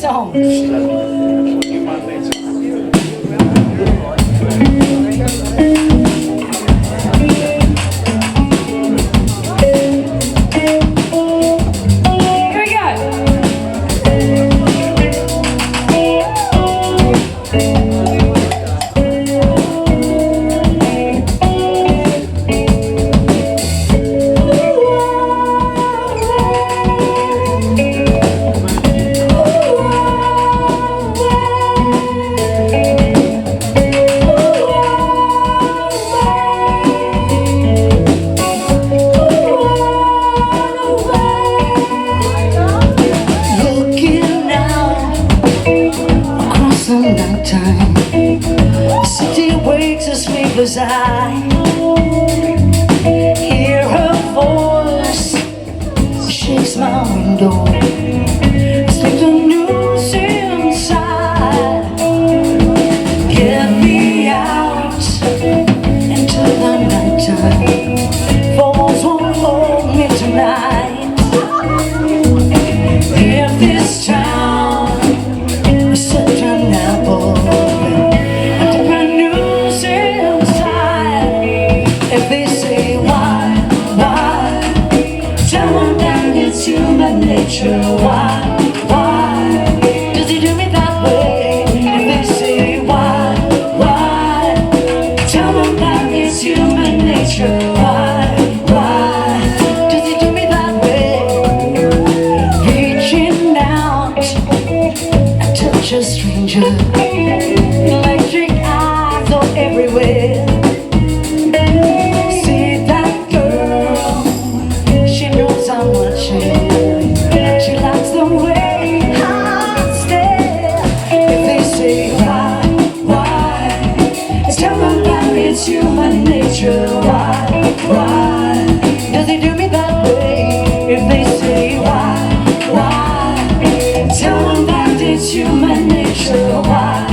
song. Nighttime, the city wakes a sleepless eye. Hear her voice, shakes my window, sleep the news inside. Get me out into the nighttime, falls won't hold me tonight. If this town is such an apple, if they say why, tell them that it's human nature. Why does he do me that way? If they say why, tell them that it's human nature. Why does he do me that way? Reaching out, I touch a stranger, electric eyes are everywhere. She likes the way I stare. If they say why, tell them that it's human nature. Why does he do me that way? If they say why, tell them that it's human nature. Why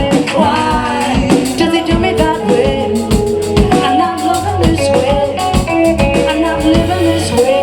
does he do me that way? I'm not loving this way. I'm not living this way.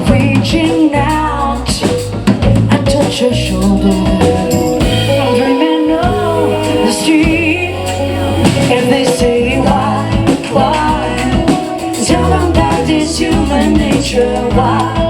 Reaching out, I touch your shoulder. I'm dreaming of the street. If they say why, tell them that it's human nature. Why